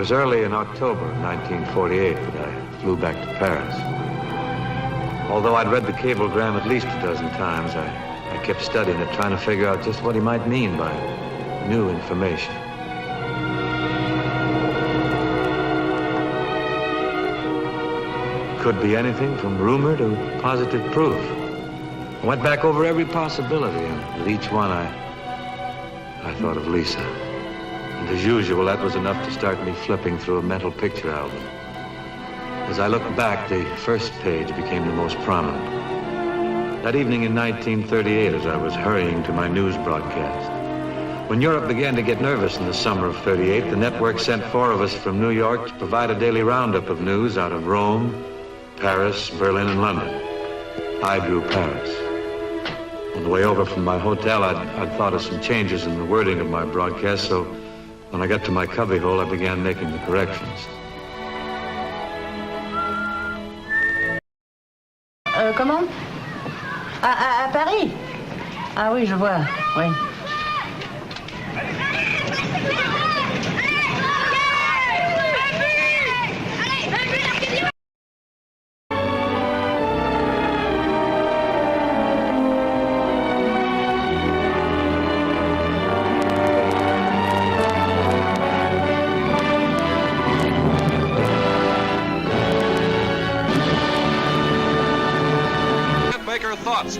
was early in October of 1948 that I flew back to Paris. Although I'd read the cablegram at least a dozen times, I kept studying it, trying to figure out just what he might mean by new information. Could be anything from rumor to positive proof. I went back over every possibility, and with each one I thought of Lisa. And as usual, that was enough to start me flipping through a mental picture album. As I looked back, the first page became the most prominent. That evening in 1938, as I was hurrying to my news broadcast, when Europe began to get nervous in the summer of '38, the network sent 4 of us from New York to provide a daily roundup of news out of Rome, Paris, Berlin, and London. I drew Paris. On the way over from my hotel, I'd thought of some changes in the wording of my broadcast, so when I got to my cubbyhole, I began making the corrections. Comment? À Paris? Ah oui, je vois, oui. Thoughts.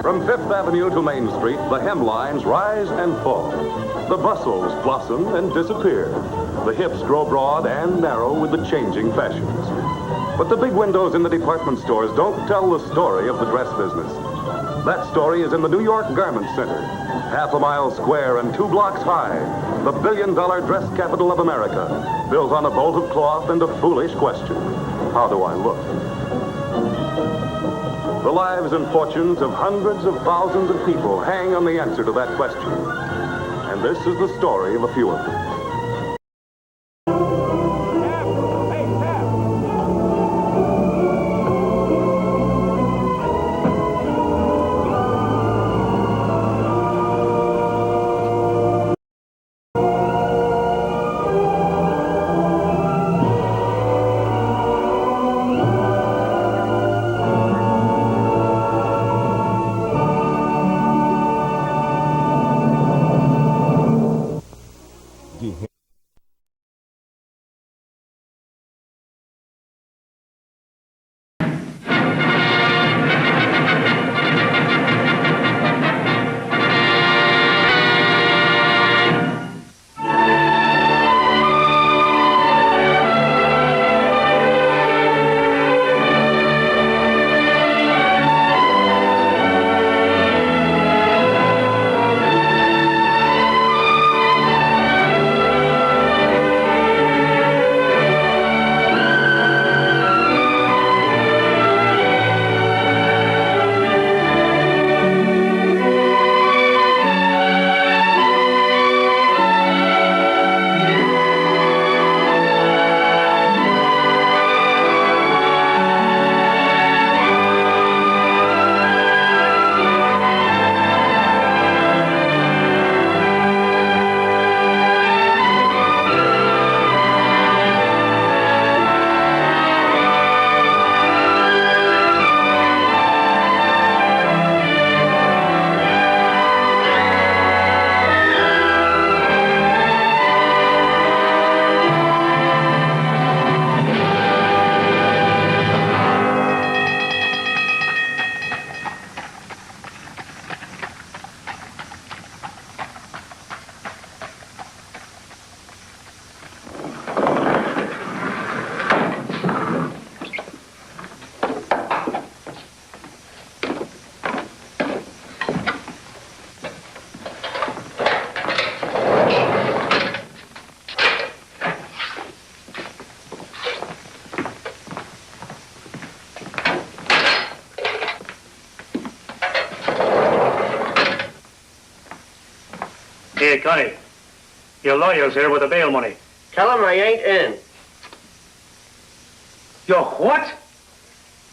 From Fifth Avenue to Main Street, the hemlines rise and fall. The bustles blossom and disappear. The hips grow broad and narrow with the changing fashions. But the big windows in the department stores don't tell the story of the dress business. That story is in the New York Garment Center, half a mile square and 2 blocks high, the billion-dollar dress capital of America, built on a bolt of cloth and a foolish question. How do I look? The lives and fortunes of hundreds of thousands of people hang on the answer to that question. And this is the story of a few of them. Hey, Connie. Your lawyer's here with the bail money. Tell him I ain't in. Your what?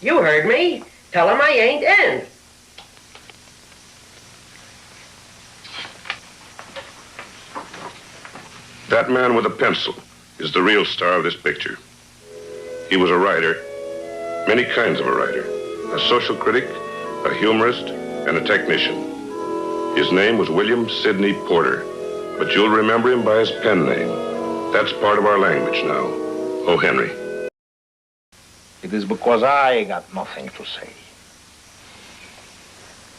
You heard me. Tell him I ain't in. That man with a pencil is the real star of this picture. He was a writer, many kinds of a writer, a social critic, a humorist, and a technician. His name was William Sidney Porter, but you'll remember him by his pen name. That's part of our language now. O. Henry. It is because I got nothing to say.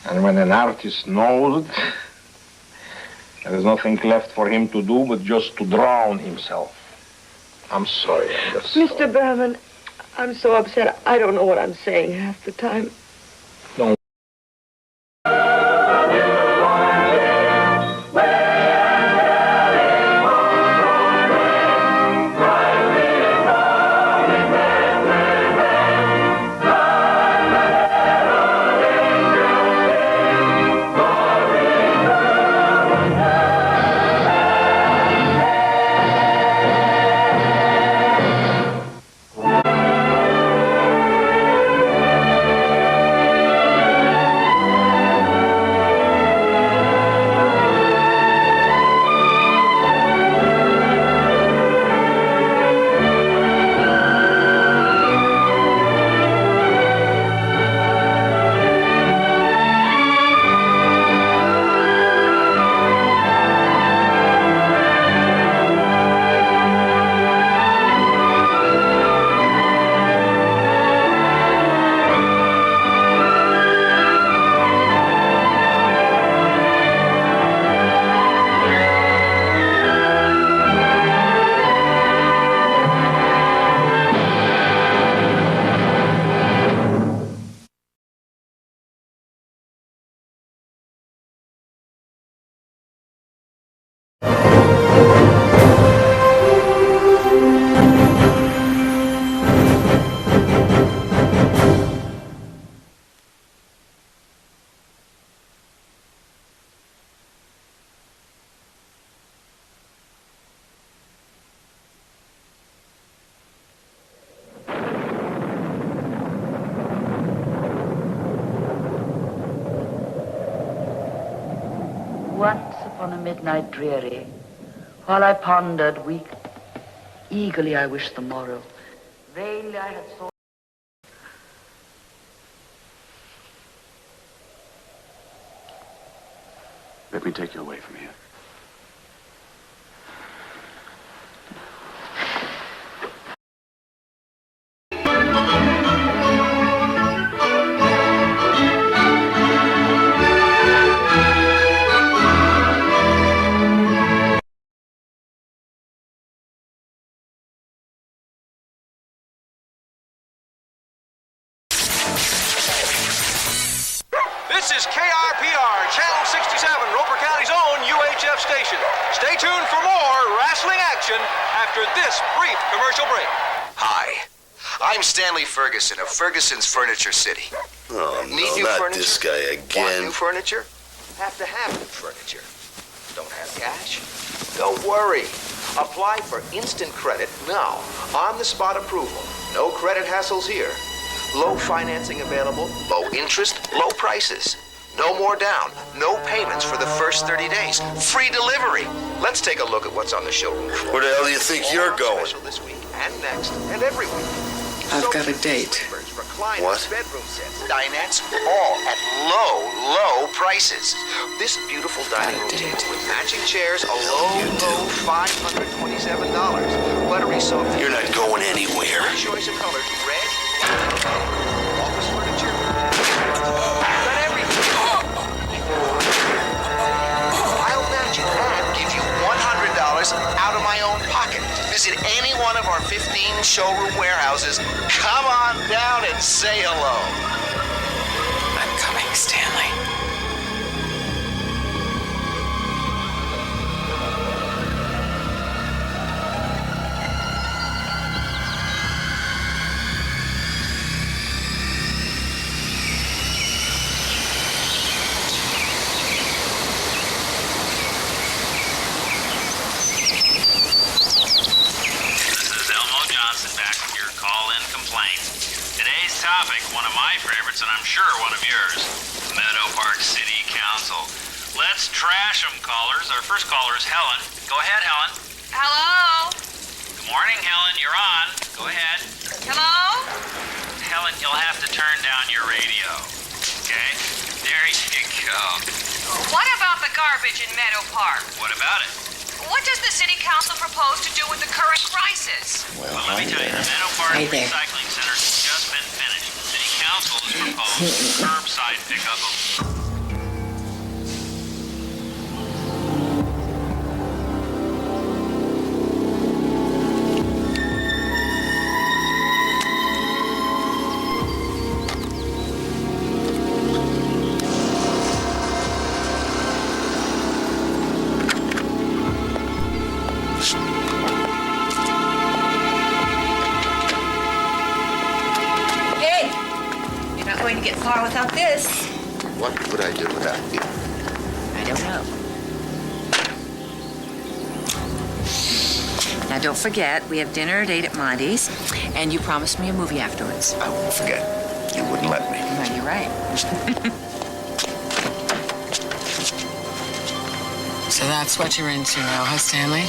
And when an artist knows it, there is nothing left for him to do but just to drown himself. I'm sorry. Mr. Berman, I'm so upset. I don't know what I'm saying half the time. Don't. Once upon a midnight dreary, while I pondered weak, eagerly I wished the morrow. Vainly I had sought. Let me take you away from here. This is KRPR, Channel 67, Roper County's own UHF station. Stay tuned for more wrestling action after this brief commercial break. Hi, I'm Stanley Ferguson of Ferguson's Furniture City. Oh, no, Need new not furniture? this guy Want again. new furniture? Have to have new furniture. Don't have cash? Don't worry. Apply for instant credit now. On-the-spot approval. No credit hassles here. Low financing available, low interest, low prices. No more down, no payments for the first 30 days. Free delivery. Let's take a look at what's on the showroom floor. Where the hell do you think you're going? Special this week and next and every week. I've got a date. Recliners, What? bedroom sets, dinettes, all at low prices. This beautiful dining room table with matching chairs, a low $527. Buttery sofa. You're not going anywhere. Great choice of colors, red, black, office furniture. Got everything. I'll match it and give you $100 out of my own pocket. Visit any one of our 15 showroom warehouses. Come on down and say hello. I'm coming, Stanley. favorites, and I'm sure one of yours. Meadow Park City Council. Let's trash them, callers. Our first caller is Helen. Go ahead, Helen. Hello? Good morning, Helen. You're on. Go ahead. Hello? Helen, you'll have to turn down your radio. Okay? There you go. What about the garbage in Meadow Park? What about it? What does the city council propose to do with the current crisis? Well, let me tell you, the Meadow Park Recycling Center has just been finished. City council has proposed curbside pickup of... Far without this. What would I do without you? I don't know. Now, don't forget, we have dinner at 8 at Monty's, and you promised me a movie afterwards. I won't forget. You wouldn't let me. Well, you're right. So that's what you're into now, huh, Stanley?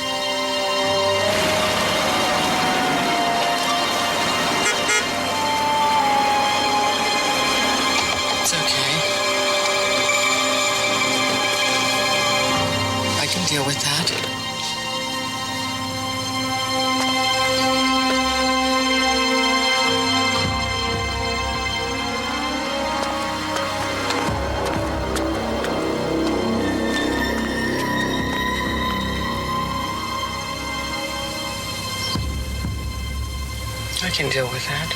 Deal with that. I can deal with that.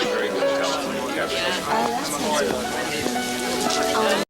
Very good.